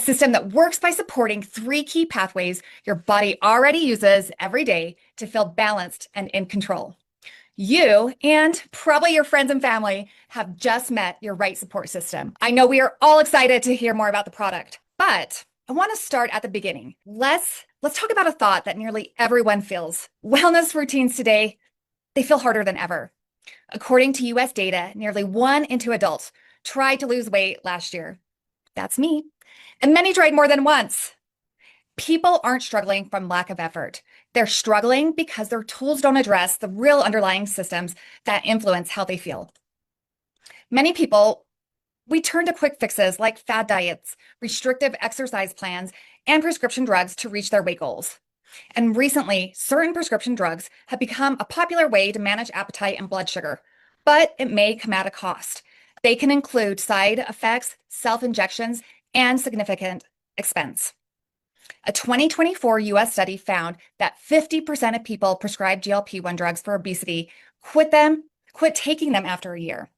system that works by supporting three key pathways your body already uses every day to feel balanced and in control. You and probably your friends and family have just met your right support system. I know we are all excited to hear more about the product, but I want to start at the beginning. Let's talk about a thought that nearly everyone feels. Wellness routines today, they feel harder than ever. According to US data, nearly 1 in 2 adults tried to lose weight last year. That's me. And many tried more than once. People aren't struggling from lack of effort. They're struggling because their tools don't address the real underlying systems that influence how they feel. Many people, we turn to quick fixes like fad diets, restrictive exercise plans, and prescription drugs to reach their weight goals. And recently, certain prescription drugs have become a popular way to manage appetite and blood sugar, but it may come at a cost. They can include side effects, self-injections, and significant expense. A 2024 US study found that 50% of people prescribed GLP-1 drugs for obesity quit taking them after a year.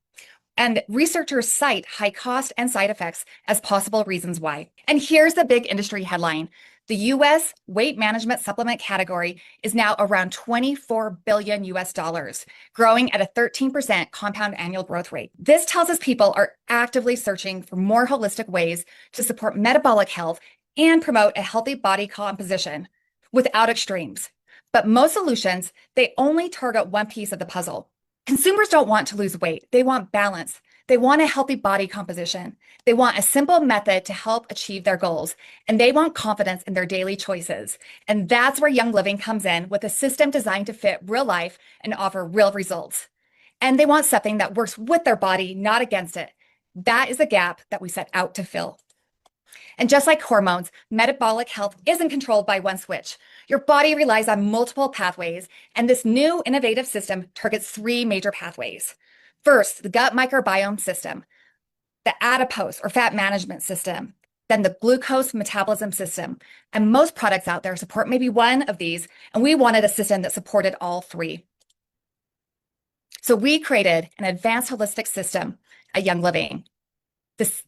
And researchers cite high cost and side effects as possible reasons why. And here's the big industry headline. The US weight management supplement category is now around $24 billion US, growing at a 13% compound annual growth rate. This tells us people are actively searching for more holistic ways to support metabolic health and promote a healthy body composition without extremes. But most solutions, they only target one piece of the puzzle. Consumers don't want to lose weight. They want balance. They want a healthy body composition. They want a simple method to help achieve their goals. And they want confidence in their daily choices. And that's where Young Living comes in with a system designed to fit real life and offer real results. And they want something that works with their body, not against it. That is the gap that we set out to fill. And just like hormones, metabolic health isn't controlled by one switch. Your body relies on multiple pathways, and this new innovative system targets 3 major pathways. First, the gut microbiome system, the adipose or fat management system, then the glucose metabolism system. And most products out there support maybe one of these, and we wanted a system that supported all 3. So we created an advanced holistic system at Young Living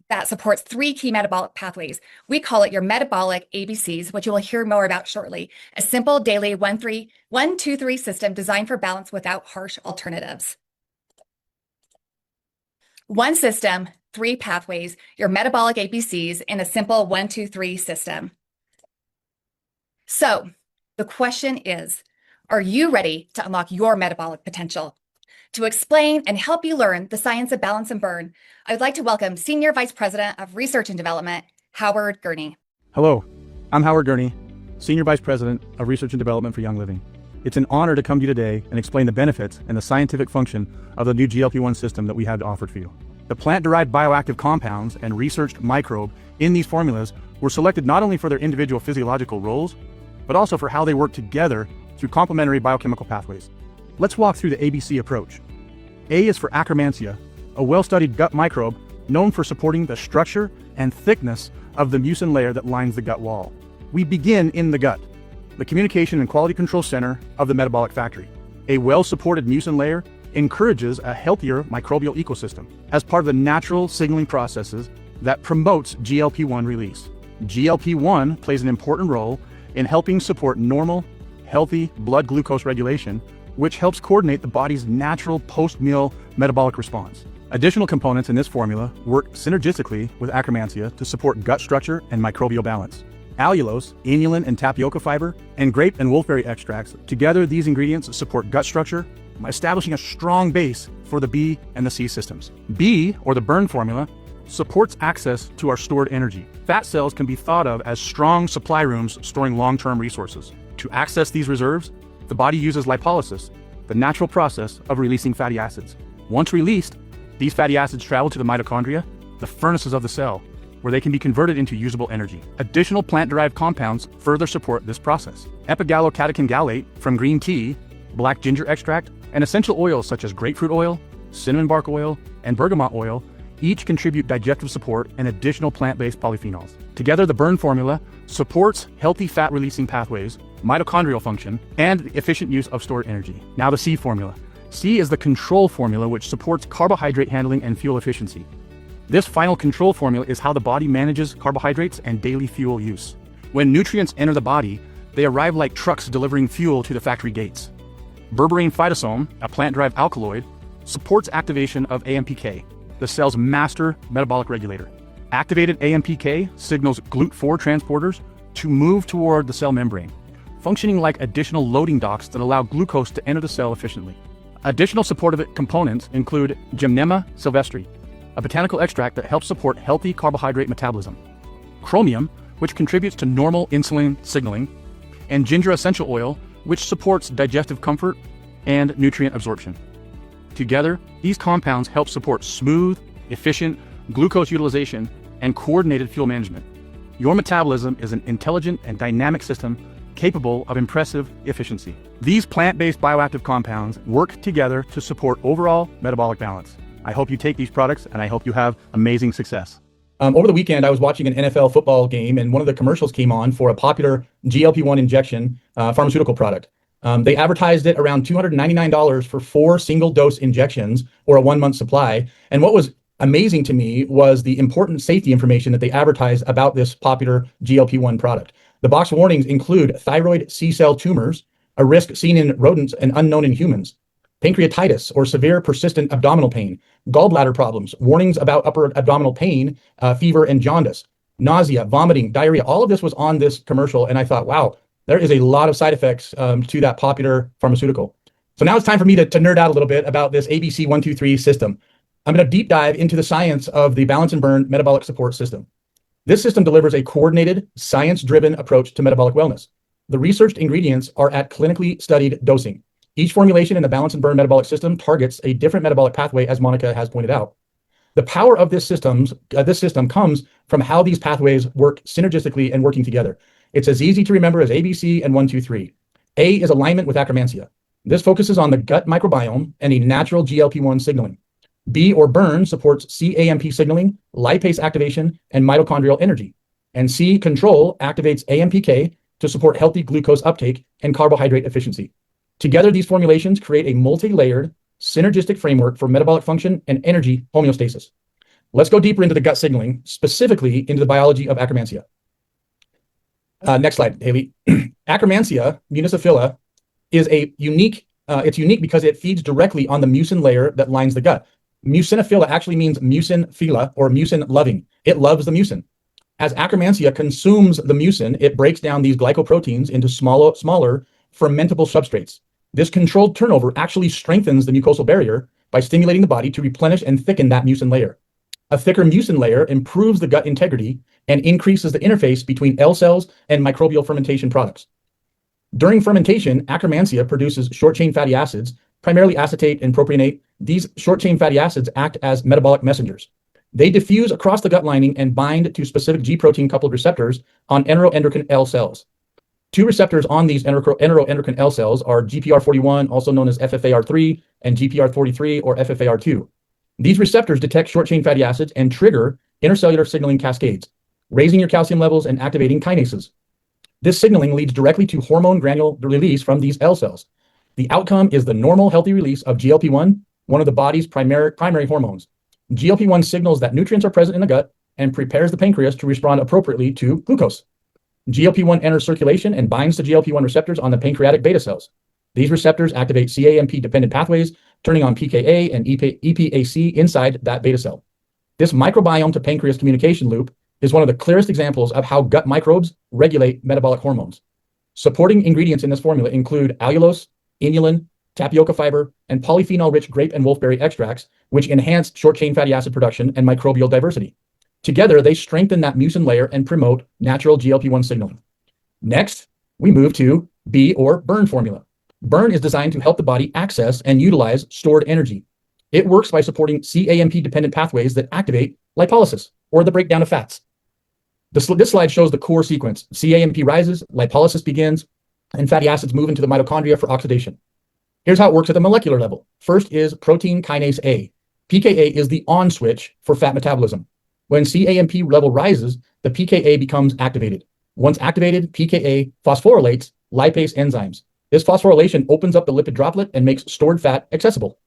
that supports 3 key metabolic pathways. We call it your metabolic ABCs, which you will hear more about shortly. A simple daily 1-2-3 system designed for balance without harsh alternatives. 1 system, 3 pathways, your metabolic ABCs in a simple 1-2-3 system. So the question is, are you ready to unlock your metabolic potential? To explain and help you learn the science of balance and burn, I'd like to welcome Senior Vice President of Research and Development, Howard Gurney. Hello, I'm Howard Gurney, Senior Vice President of Research and Development for Young Living. It's an honor to come to you today and explain the benefits and the scientific function of the new GLP-1 system that we have to offer for you. The plant-derived bioactive compounds and researched microbe in these formulas were selected not only for their individual physiological roles, but also for how they work together through complementary biochemical pathways. Let's walk through the ABC approach. A is for Akkermansia, a well-studied gut microbe known for supporting the structure and thickness of the mucin layer that lines the gut wall. We begin in the gut, the communication and quality control center of the metabolic factory. A well-supported mucin layer encourages a healthier microbial ecosystem as part of the natural signaling processes that promotes GLP-1 release. GLP-1 plays an important role in helping support normal, healthy blood glucose regulation, which helps coordinate the body's natural post-meal metabolic response. Additional components in this formula work synergistically with Akkermansia to support gut structure and microbial balance. Allulose, inulin, and tapioca fiber, and grape and wolfberry extracts, together these ingredients support gut structure, establishing a strong base for the B and the C systems. B, or the burn formula, supports access to our stored energy. Fat cells can be thought of as strong supply rooms storing long-term resources. To access these reserves, the body uses lipolysis, the natural process of releasing fatty acids. Once released, these fatty acids travel to the mitochondria, the furnaces of the cell, where they can be converted into usable energy. Additional plant-derived compounds further support this process. Epigallocatechin gallate from green tea, black ginger extract, and essential oils such as grapefruit oil, cinnamon bark oil, and bergamot oil each contribute digestive support and additional plant-based polyphenols. Together, the burn formula supports healthy fat-releasing pathways, mitochondrial function, and the efficient use of stored energy. Now the C formula. C is the control formula, which supports carbohydrate handling and fuel efficiency. This final control formula is how the body manages carbohydrates and daily fuel use. When nutrients enter the body, they arrive like trucks delivering fuel to the factory gates. Berberine phytosome, a plant-derived alkaloid, supports activation of AMPK, the cell's master metabolic regulator. Activated AMPK signals GLUT4 transporters to move toward the cell membrane, functioning like additional loading docks that allow glucose to enter the cell efficiently. Additional supportive components include Gymnema sylvestri, a botanical extract that helps support healthy carbohydrate metabolism, chromium, which contributes to normal insulin signaling, and ginger essential oil, which supports digestive comfort and nutrient absorption. Together, these compounds help support smooth, efficient glucose utilization and coordinated fuel management. Your metabolism is an intelligent and dynamic system capable of impressive efficiency. These plant-based bioactive compounds work together to support overall metabolic balance. I hope you take these products, and I hope you have amazing success. Over the weekend, I was watching an NFL football game, and one of the commercials came on for a popular GLP-1 injection pharmaceutical product. They advertised it around $299 for 4 single-dose injections or a 1-month supply. And what was amazing to me was the important safety information that they advertised about this popular GLP-1 product. The box warnings include thyroid C-cell tumors, a risk seen in rodents and unknown in humans, pancreatitis or severe persistent abdominal pain, gallbladder problems, warnings about upper abdominal pain, fever, and jaundice, nausea, vomiting, diarrhea. All of this was on this commercial, and I thought, wow, there is a lot of side effects to that popular pharmaceutical. So now it's time for me to nerd out a little bit about this ABC 123 system. I'm going to deep dive into the science of the Balance and Burn metabolic support system. This system delivers a coordinated, science-driven approach to metabolic wellness. The researched ingredients are at clinically studied dosing. Each formulation in the Balance and Burn metabolic system targets a different metabolic pathway, as Monica has pointed out. The power of this system comes from how these pathways work synergistically and working together. It's as easy to remember as ABC and 1, 2, 3. A is alignment with Akkermansia. This focuses on the gut microbiome and a natural GLP-1 signaling. B, or burn, supports CAMP signaling, lipase activation, and mitochondrial energy. And C, control, activates AMPK to support healthy glucose uptake and carbohydrate efficiency. Together, these formulations create a multi-layered, synergistic framework for metabolic function and energy homeostasis. Let's go deeper into the gut signaling, specifically into the biology of Akkermansia. Next slide, Haley. Akkermansia munisophila is unique because it feeds directly on the mucin layer that lines the gut. Mucinophila actually means mucin phila, or mucin loving. It loves the mucin. As Akkermansia consumes the mucin, it breaks down these glycoproteins into smaller fermentable substrates. This controlled turnover actually strengthens the mucosal barrier by stimulating the body to replenish and thicken that mucin layer. A thicker mucin layer improves the gut integrity and increases the interface between L cells and microbial fermentation products. During fermentation, Akkermansia produces short-chain fatty acids, primarily acetate and propionate. These short-chain fatty acids act as metabolic messengers. They diffuse across the gut lining and bind to specific G-protein coupled receptors on enteroendocrine L cells. 2 receptors on these enteroendocrine L cells are GPR41, also known as FFAR3, and GPR43, or FFAR2. These receptors detect short-chain fatty acids and trigger intercellular signaling cascades, raising your calcium levels and activating kinases. This signaling leads directly to hormone granule release from these L cells. The outcome is the normal, healthy release of GLP-1, one of the body's primary hormones. GLP-1 signals that nutrients are present in the gut and prepares the pancreas to respond appropriately to glucose. GLP-1 enters circulation and binds to GLP-1 receptors on the pancreatic beta cells. These receptors activate CAMP-dependent pathways, turning on PKA and EPAC inside that beta cell. This microbiome to pancreas communication loop is one of the clearest examples of how gut microbes regulate metabolic hormones. Supporting ingredients in this formula include allulose, inulin, tapioca fiber, and polyphenol-rich grape and wolfberry extracts, which enhance short-chain fatty acid production and microbial diversity. Together, they strengthen that mucin layer and promote natural GLP-1 signaling. Next, we move to B, or burn formula. Burn is designed to help the body access and utilize stored energy. It works by supporting CAMP-dependent pathways that activate lipolysis, or the breakdown of fats. This slide shows the core sequence. CAMP rises, lipolysis begins, and fatty acids move into the mitochondria for oxidation. Here's how it works at the molecular level. First is protein kinase A. PKA is the on switch for fat metabolism. When CAMP level rises, the PKA becomes activated. Once activated, PKA phosphorylates lipase enzymes. This phosphorylation opens up the lipid droplet and makes stored fat accessible.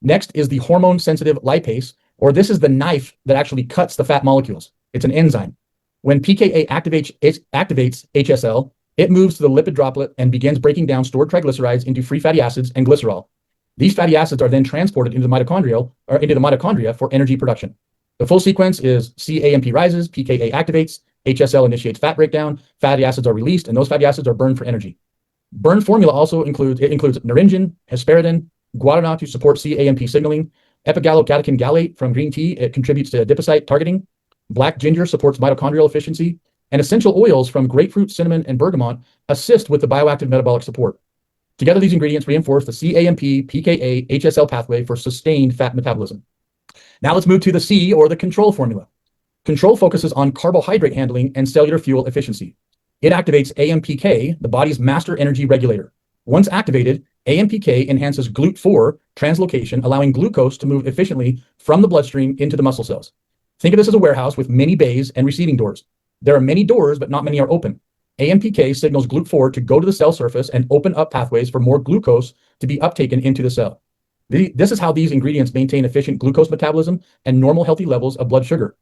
Next is the hormone-sensitive lipase, Or this is the knife that actually cuts the fat molecules. It's an enzyme. When PKA activates HSL, it moves to the lipid droplet and begins breaking down stored triglycerides into free fatty acids and glycerol. These fatty acids are then transported into the mitochondria for energy production. The full sequence is CAMP rises, PKA activates, HSL initiates fat breakdown, fatty acids are released, and those fatty acids are burned for energy. Burn formula also includes naringin, hesperidin, guarana to support CAMP signaling, epigallocatechin gallate from green tea, it contributes to adipocyte targeting, black ginger supports mitochondrial efficiency, and essential oils from grapefruit, cinnamon, and bergamot assist with the bioactive metabolic support. Together, these ingredients reinforce the CAMP, PKA, HSL pathway for sustained fat metabolism. Now let's move to the C, or the control formula. Control focuses on carbohydrate handling and cellular fuel efficiency. It activates AMPK, the body's master energy regulator. Once activated, AMPK enhances GLUT4 translocation, allowing glucose to move efficiently from the bloodstream into the muscle cells. Think of this as a warehouse with many bays and receiving doors. There are many doors, but not many are open. AMPK signals GLUT4 to go to the cell surface and open up pathways for more glucose to be uptaken into the cell. This is how these ingredients maintain efficient glucose metabolism and normal healthy levels of blood sugar.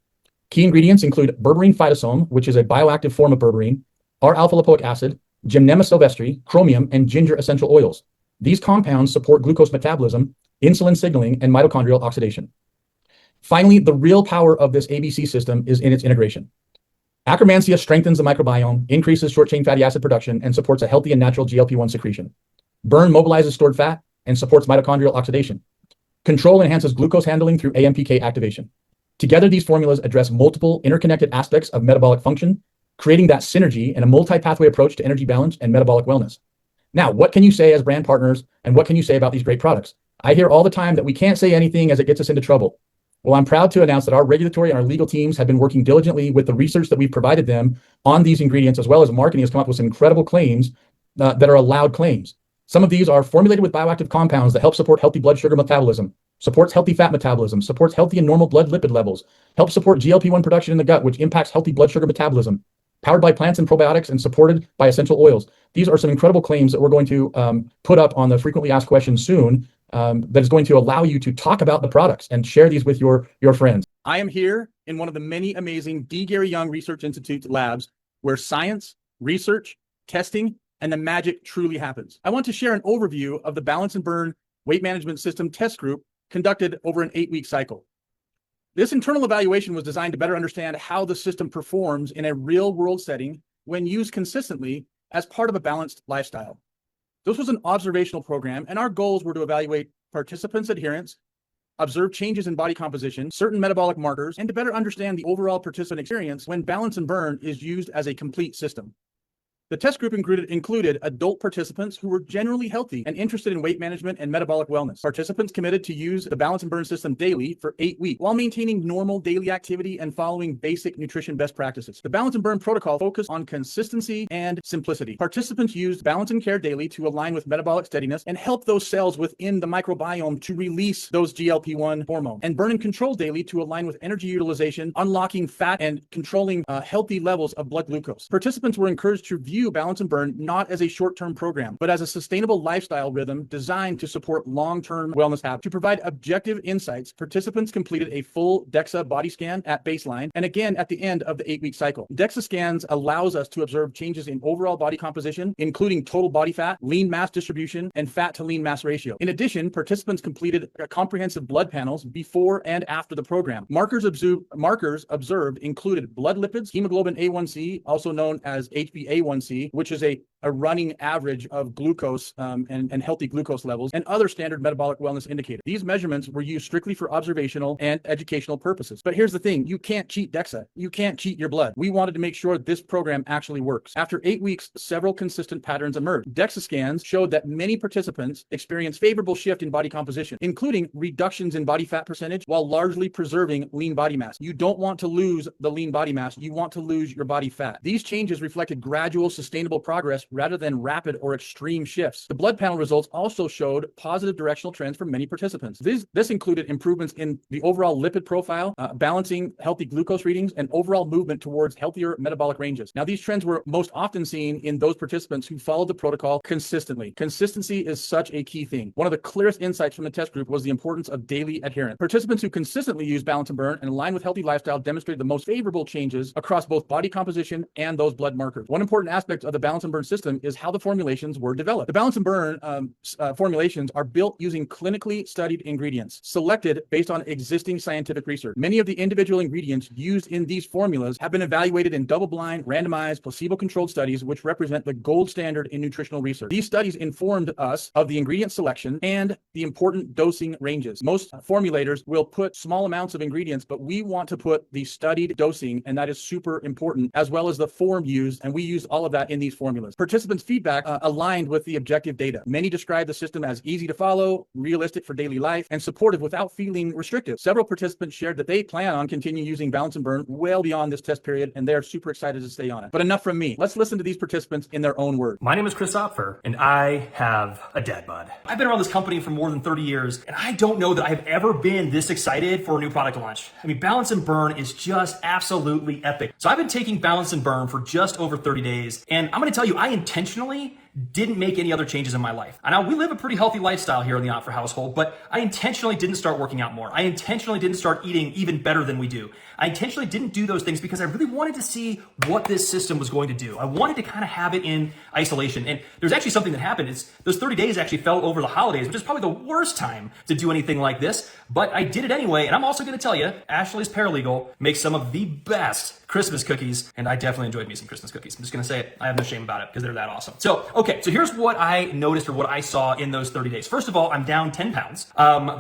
Key ingredients include berberine phytosome, which is a bioactive form of berberine, R-alpha-lipoic acid, Gymnema sylvestre, chromium, and ginger essential oils. These compounds support glucose metabolism, insulin signaling, and mitochondrial oxidation. Finally, the real power of this ABC system is in its integration. Akkermansia strengthens the microbiome, increases short-chain fatty acid production, and supports a healthy and natural GLP-1 secretion. Burn mobilizes stored fat and supports mitochondrial oxidation. Control enhances glucose handling through AMPK activation. Together, these formulas address multiple interconnected aspects of metabolic function, creating that synergy and a multi-pathway approach to energy balance and metabolic wellness. Now, what can you say as brand partners, and what can you say about these great products? I hear all the time that we can't say anything as it gets us into trouble. Well, I'm proud to announce that our regulatory and our legal teams have been working diligently with the research that we've provided them on these ingredients, as well as marketing has come up with some incredible claims that are allowed claims. Some of these are formulated with bioactive compounds that help support healthy blood sugar metabolism, supports healthy fat metabolism, supports healthy and normal blood lipid levels, helps support GLP-1 production in the gut, which impacts healthy blood sugar metabolism, powered by plants and probiotics, and supported by essential oils. These are some incredible claims that we're going to put up on the frequently asked questions soon, that is going to allow you to talk about the products and share these with your friends. I am here in one of the many amazing D. Gary Young Research Institute labs where science, research, testing, and the magic truly happens. I want to share an overview of the Balance and Burn Weight Management System test group conducted over an 8-week cycle. This internal evaluation was designed to better understand how the system performs in a real-world setting when used consistently as part of a balanced lifestyle. This was an observational program, and our goals were to evaluate participants' adherence, observe changes in body composition, certain metabolic markers, and to better understand the overall participant experience when Balance and Burn is used as a complete system. The test group included adult participants who were generally healthy and interested in weight management and metabolic wellness. Participants committed to use the Balance and Burn system daily for 8 weeks while maintaining normal daily activity and following basic nutrition best practices. The Balance and Burn protocol focused on consistency and simplicity. Participants used Balance and Care daily to align with metabolic steadiness and help those cells within the microbiome to release those GLP-1 hormones. And Burn and Control daily to align with energy utilization, unlocking fat, and controlling healthy levels of blood glucose. Participants were encouraged to view Balance and Burn not as a short-term program, but as a sustainable lifestyle rhythm designed to support long-term wellness habits. To provide objective insights, participants completed a full DEXA body scan at baseline and again at the end of the 8-week cycle. DEXA scans allows us to observe changes in overall body composition, including total body fat, lean mass distribution, and fat to lean mass ratio. In addition, participants completed comprehensive blood panels before and after the program. Markers observed included blood lipids, hemoglobin A1C, also known as HbA1c, which is a running average of glucose and healthy glucose levels, and other standard metabolic wellness indicators. These measurements were used strictly for observational and educational purposes. But here's the thing, you can't cheat DEXA. You can't cheat your blood. We wanted to make sure this program actually works. After 8 weeks, several consistent patterns emerged. DEXA scans showed that many participants experienced favorable shift in body composition, including reductions in body fat percentage while largely preserving lean body mass. You don't want to lose the lean body mass. You want to lose your body fat. These changes reflected gradual, sustainable progress rather than rapid or extreme shifts. The blood panel results also showed positive directional trends for many participants. This included improvements in the overall lipid profile, balancing healthy glucose readings, and overall movement towards healthier metabolic ranges. Now, these trends were most often seen in those participants who followed the protocol consistently. Consistency is such a key thing. One of the clearest insights from the test group was the importance of daily adherence. Participants who consistently used Balance and Burn and aligned with healthy lifestyle demonstrated the most favorable changes across both body composition and those blood markers. One important aspect of the Balance and Burn system is how the formulations were developed. The Balance and Burn formulations are built using clinically studied ingredients, selected based on existing scientific research. Many of the individual ingredients used in these formulas have been evaluated in double-blind, randomized, placebo-controlled studies, which represent the gold standard in nutritional research. These studies informed us of the ingredient selection and the important dosing ranges. Most formulators will put small amounts of ingredients, but we want to put the studied dosing, and that is super important, as well as the form used, and we use all of that in these formulas. Participants' feedback aligned with the objective data. Many described the system as easy to follow, realistic for daily life, and supportive without feeling restrictive. Several participants shared that they plan on continuing using Balance and Burn well beyond this test period, and they're super excited to stay on it. But enough from me. Let's listen to these participants in their own words. My name is Chris Opfer, and I have a dad bod. I've been around this company for more than 30 years, and I don't know that I've ever been this excited for a new product launch. I mean, Balance and Burn is just absolutely epic. So I've been taking Balance and Burn for just over 30 days, and I'm gonna tell you, I intentionally didn't make any other changes in my life. I know we live a pretty healthy lifestyle here in the Opfer household, but I intentionally didn't start working out more. I intentionally didn't start eating even better than we do. I intentionally didn't do those things because I really wanted to see what this system was going to do. I wanted to kind of have it in isolation. And there's actually something that happened. It's those 30 days actually fell over the holidays, which is probably the worst time to do anything like this, but I did it anyway. And I'm also going to tell you, Ashley's Paralegal makes some of the best Christmas cookies, and I definitely enjoyed me some Christmas cookies. I'm just going to say it. I have no shame about it because they're that awesome. So, okay, so here's what I noticed or what I saw in those 30 days. First of all, I'm down 10 pounds.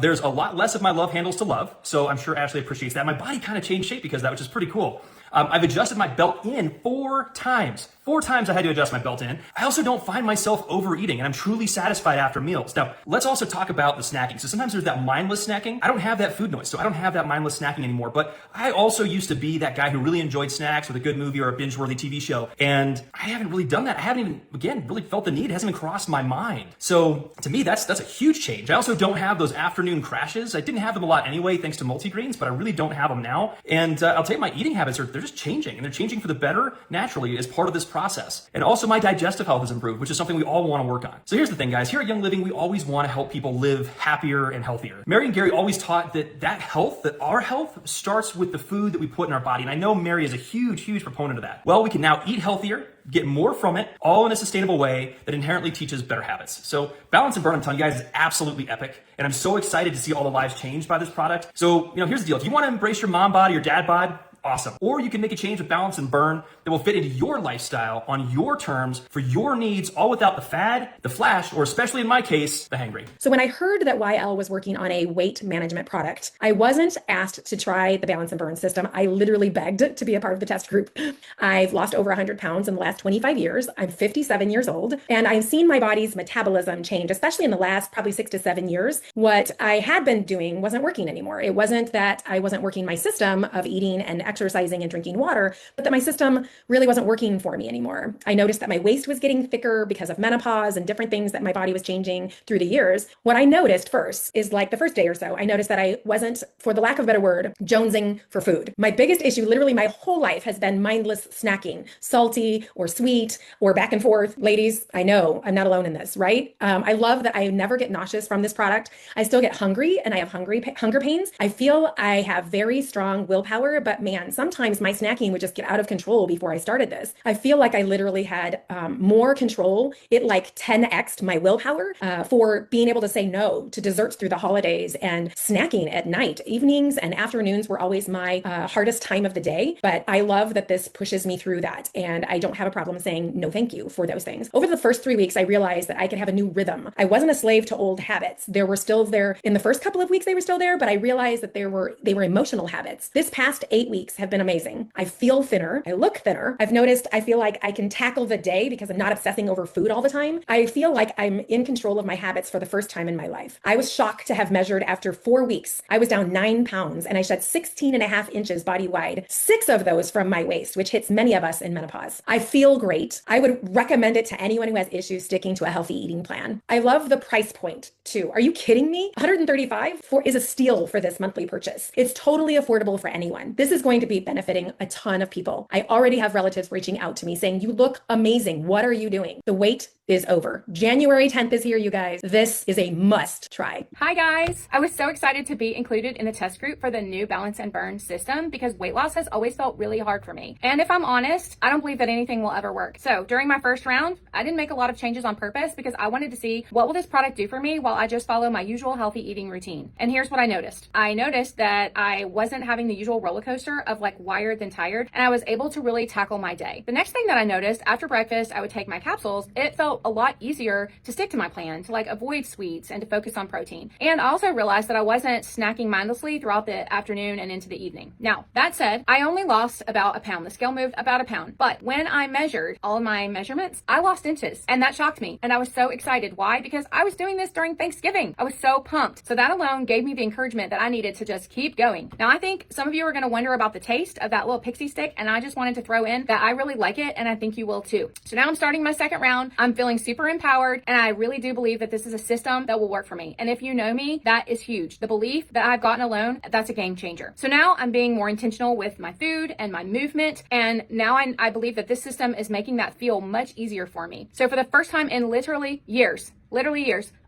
There's a lot less of my love handles to love, so I'm sure Ashley appreciates that. My body kind of changed shape because of that, which is pretty cool. I've adjusted my belt in 4 times. 4 times I had to adjust my belt in. I also don't find myself overeating, and I'm truly satisfied after meals. Now, let's also talk about the snacking. So sometimes there's that mindless snacking. I don't have that food noise, so I don't have that mindless snacking anymore. But I also used to be that guy who really enjoyed snacks with a good movie or a binge-worthy TV show, and I haven't really done that. I haven't even, again, really felt the need. It hasn't even crossed my mind. So to me, that's a huge change. I also don't have those afternoon crashes. I didn't have them a lot anyway, thanks to multigreens, but I really don't have them now. And I'll tell you, my eating habits they're just changing, and they're changing for the better naturally as part of this process. And also my digestive health has improved, which is something we all want to work on. So here's the thing, guys. Here at Young Living, we always want to help people live happier and healthier. Mary and Gary always taught that our health starts with the food that we put in our body. And I know Mary is a huge, huge proponent of that. Well, we can now eat healthier, get more from it, all in a sustainable way that inherently teaches better habits. So Balance and Burn, I'm telling you guys, is absolutely epic. And I'm so excited to see all the lives changed by this product. So, here's the deal. If you want to embrace your mom bod or your dad bod, awesome. Or you can make a change with Balance and Burn that will fit into your lifestyle on your terms for your needs, all without the fad, the flash, or especially in my case, the hangry. So when I heard that YL was working on a weight management product, I wasn't asked to try the Balance and Burn system. I literally begged to be a part of the test group. I've lost over 100 pounds in the last 25 years. I'm 57 years old, and I've seen my body's metabolism change, especially in the last probably 6 to 7 years. What I had been doing wasn't working anymore. It wasn't that I wasn't working my system of eating and exercising and drinking water, but that my system really wasn't working for me anymore. I noticed that my waist was getting thicker because of menopause and different things that my body was changing through the years. What I noticed first is like the first day or so, I noticed that I wasn't, for the lack of a better word, jonesing for food. My biggest issue, literally my whole life, has been mindless snacking, salty or sweet or back and forth. Ladies, I know I'm not alone in this, right? I love that I never get nauseous from this product. I still get hungry and I have hunger pains. I feel I have very strong willpower, but man, sometimes my snacking would just get out of control before I started this. I feel like I literally had more control. It like 10x'd my willpower for being able to say no to desserts through the holidays and snacking at night. Evenings and afternoons were always my hardest time of the day, but I love that this pushes me through that. And I don't have a problem saying no thank you for those things. Over the first 3 weeks, I realized that I could have a new rhythm. I wasn't a slave to old habits. They were still there. In the first couple of weeks, they were still there, but I realized that they were emotional habits. This past 8 weeks, weeks have been amazing. I feel thinner. I look thinner. I've noticed I feel like I can tackle the day because I'm not obsessing over food all the time. I feel like I'm in control of my habits for the first time in my life. I was shocked to have measured after 4 weeks. I was down 9 pounds and I shed 16.5 inches body wide, 6 of those from my waist, which hits many of us in menopause. I feel great. I would recommend it to anyone who has issues sticking to a healthy eating plan. I love the price point too. Are you kidding me? $135 is a steal for this monthly purchase. It's totally affordable for anyone. This is going to be benefiting a ton of people. I already have relatives reaching out to me saying, you look amazing. What are you doing? The wait is over. January 10th is here, you guys. This is a must try. Hi guys. I was so excited to be included in the test group for the new Balance and Burn system because weight loss has always felt really hard for me. And if I'm honest, I don't believe that anything will ever work. So during my first round, I didn't make a lot of changes on purpose because I wanted to see what will this product do for me while I just follow my usual healthy eating routine. And here's what I noticed. I noticed that I wasn't having the usual roller coaster of like wired then tired, and I was able to really tackle my day. The next thing that I noticed after breakfast, I would take my capsules. It felt a lot easier to stick to my plan, to like avoid sweets and to focus on protein. And I also realized that I wasn't snacking mindlessly throughout the afternoon and into the evening. Now, that said, I only lost about a pound. The scale moved about a pound. But when I measured all of my measurements, I lost inches. And that shocked me. And I was so excited. Why? Because I was doing this during Thanksgiving. I was so pumped. So that alone gave me the encouragement that I needed to just keep going. Now, I think some of you are going to wonder about the taste of that little pixie stick. And I just wanted to throw in that I really like it. And I think you will too. So now I'm starting my second round. I'm feeling super empowered. And I really do believe that this is a system that will work for me. And if you know me, that is huge. The belief that I've gotten alone, that's a game changer. So now I'm being more intentional with my food and my movement. And now I believe that this system is making that feel much easier for me. So for the first time in literally years,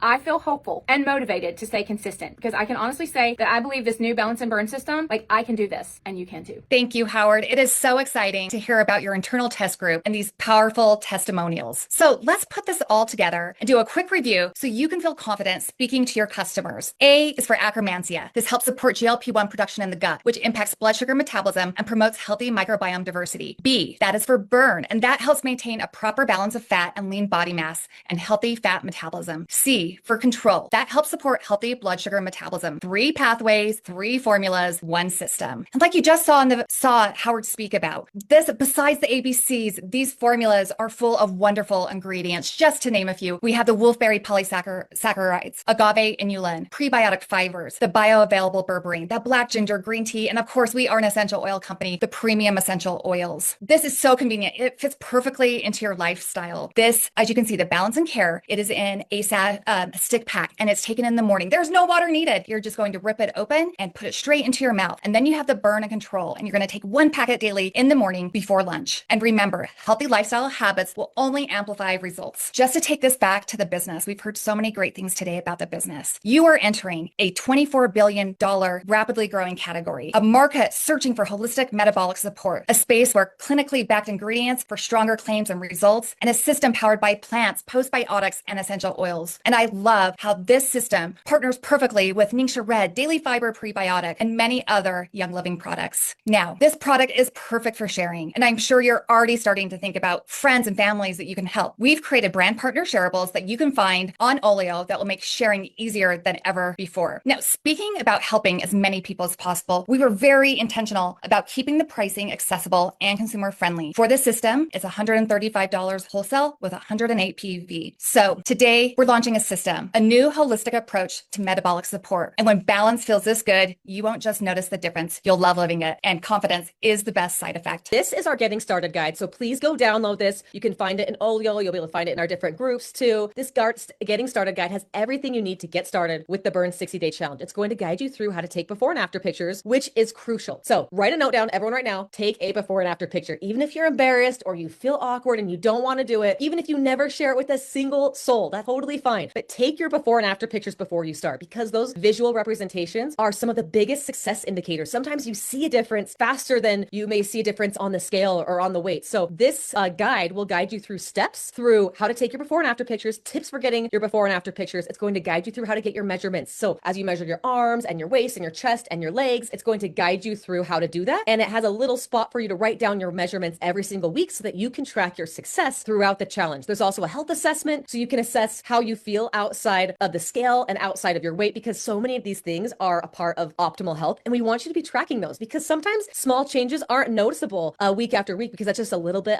I feel hopeful and motivated to stay consistent because I can honestly say that I believe this new Balance and Burn system, like I can do this and you can too. Thank you, Howard. It is so exciting to hear about your internal test group and these powerful testimonials. So let's put this all together and do a quick review so you can feel confident speaking to your customers. A is for Akkermansia. This helps support GLP-1 production in the gut, which impacts blood sugar metabolism and promotes healthy microbiome diversity. B, that is for Burn, and that helps maintain a proper balance of fat and lean body mass and healthy fat metabolism. C, for Control. That helps support healthy blood sugar metabolism. 3 pathways, 3 formulas, 1 system. And like you just saw Howard speak about, this, besides the ABCs, these formulas are full of wonderful ingredients. Just to name a few, we have the wolfberry polysaccharides, agave inulin, prebiotic fibers, the bioavailable berberine, the black ginger green tea, and of course, we are an essential oil company, the premium essential oils. This is so convenient. It fits perfectly into your lifestyle. This, as you can see, the Balance and Care, it is in a stick pack and it's taken in the morning. There's no water needed. You're just going to rip it open and put it straight into your mouth. And then you have the Burn and Control, and you're going to take 1 packet daily in the morning before lunch. And remember, healthy lifestyle habits will only amplify results. Just to take this back to the business, we've heard so many great things today about the business. You are entering a $24 billion rapidly growing category, a market searching for holistic metabolic support, a space where clinically backed ingredients for stronger claims and results, and a system powered by plants, postbiotics, and essential oils. And I love how this system partners perfectly with Ningxia Red, Daily Fiber Prebiotic, and many other Young Living products. Now, this product is perfect for sharing, and I'm sure you're already starting to think about friends and families that you can help. We've created brand partner shareables that you can find on Olio that will make sharing easier than ever before. Now, speaking about helping as many people as possible, we were very intentional about keeping the pricing accessible and consumer friendly. For this system, it's $135 wholesale with 108 PUV. So today, we're launching a system, a new holistic approach to metabolic support. And when balance feels this good, you won't just notice the difference, you'll love living it. And confidence is the best side effect. This is our getting started guide. So please go download this. You can find it in Olio. You'll be able to find it in our different groups too. This getting started guide has everything you need to get started with the Burn 60-day challenge. It's going to guide you through how to take before and after pictures, which is crucial. So write a note down, everyone right now, take a before and after picture. Even if you're embarrassed or you feel awkward and you don't want to do it, even if you never share it with a single soul, that's totally fine. But take your before and after pictures before you start, because those visual representations are some of the biggest success indicators. Sometimes you see a difference faster than you may see a difference on the scale or on the weight. So this guide will guide you through steps, through how to take your before and after pictures, tips for getting your before and after pictures. It's going to guide you through how to get your measurements. So as you measure your arms and your waist and your chest and your legs, it's going to guide you through how to do that. And it has a little spot for you to write down your measurements every single week so that you can track your success throughout the challenge. There's also a health assessment so you can assess tracks how you feel outside of the scale and outside of your weight, because so many of these things are a part of optimal health. And we want you to be tracking those, because sometimes small changes aren't noticeable week after week, because that's just a little bit.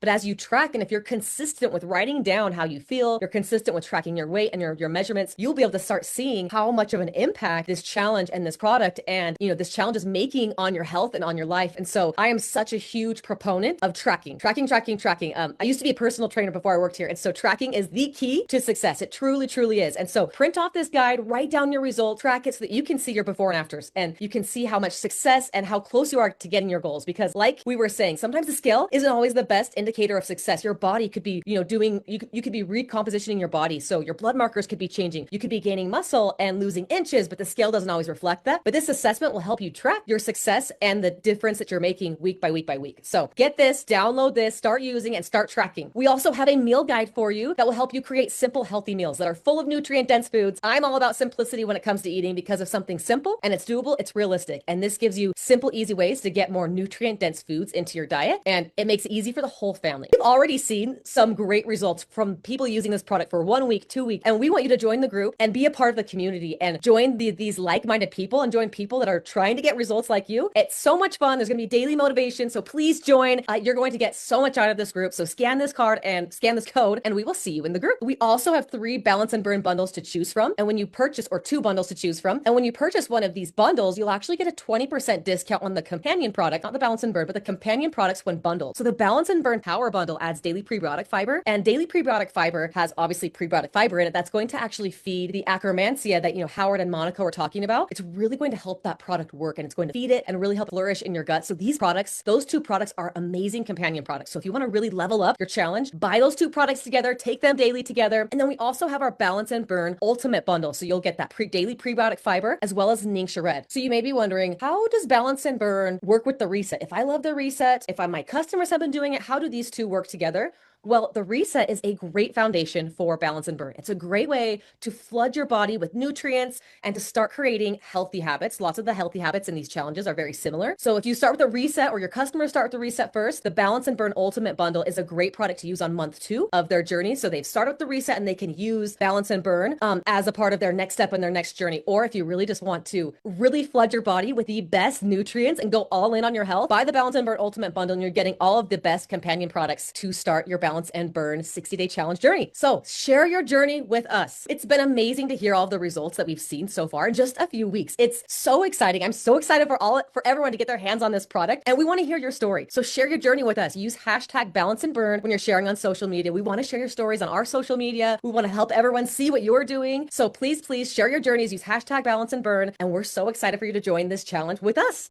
But as you track, and if you're consistent with writing down how you feel, you're consistent with tracking your weight and your measurements, you'll be able to start seeing how much of an impact this challenge and this product and, this challenge is making on your health and on your life. And so I am such a huge proponent of tracking. I used to be a personal trainer before I worked here. And so tracking is the key to success. It truly, truly is. And so print off this guide, write down your results, track it so that you can see your before and afters, and you can see how much success and how close you are to getting your goals. Because like we were saying, sometimes the scale isn't always the best indicator of success. Your body could be, you could be recompositioning your body. So your blood markers could be changing. You could be gaining muscle and losing inches, but the scale doesn't always reflect that. But this assessment will help you track your success and the difference that you're making week by week by week. So get this, download this, start using it, and start tracking. We also have a meal guide for you that will help you create simple, healthy meals that are full of nutrient-dense foods. I'm all about simplicity when it comes to eating, because of something simple and it's doable, it's realistic. And this gives you simple, easy ways to get more nutrient-dense foods into your diet, and it makes it easy for the whole family. We've already seen some great results from people using this product for 1 week, 2 weeks, and we want you to join the group and be a part of the community and join these like-minded people and join people that are trying to get results like you. It's so much fun. There's going to be daily motivation, so please join. You're going to get so much out of this group. So scan this card and scan this code, and we will see you in the group. We also have 3 Balance and Burn bundles to choose from, and when you purchase, or 2 bundles to choose from, and when you purchase one of these bundles, you'll actually get a 20% discount on the companion product, not the Balance and Burn, but the companion products when bundled. So the Balance and Burn Power Bundle adds daily prebiotic fiber, and daily prebiotic fiber has obviously prebiotic fiber in it that's going to actually feed the Akkermansia that Howard and Monica were talking about. It's really going to help that product work, and it's going to feed it and really help flourish in your gut. So these products, those 2 products, are amazing companion products. So if you want to really level up your challenge, buy those 2 products together, take them daily together. And then we also have our Balance and Burn Ultimate Bundle. So you'll get that daily prebiotic fiber as well as Ningxia Red. So you may be wondering, how does Balance and Burn work with the reset? If I love the reset, if my customers have been doing it, how do these 2 work together? Well, the reset is a great foundation for Balance and Burn. It's a great way to flood your body with nutrients and to start creating healthy habits. Lots of the healthy habits in these challenges are very similar. So if you start with a reset, or your customers start with the reset first, the Balance and Burn Ultimate Bundle is a great product to use on month 2 of their journey. So they've started with the reset and they can use Balance and Burn as a part of their next step in their next journey. Or if you really just want to really flood your body with the best nutrients and go all in on your health, buy the Balance and Burn Ultimate Bundle, and you're getting all of the best companion products to start your Balance and Burn 60-day challenge journey. So share your journey with us. It's been amazing to hear all of the results that we've seen so far in just a few weeks. It's so exciting. I'm so excited for everyone to get their hands on this product, and we want to hear your story. So share your journey with us. Use hashtag Balance and Burn when you're sharing on social media. We want to share your stories on our social media. We want to help everyone see what you're doing. So please share your journeys. Use hashtag Balance and Burn, and we're so excited for you to join this challenge with us.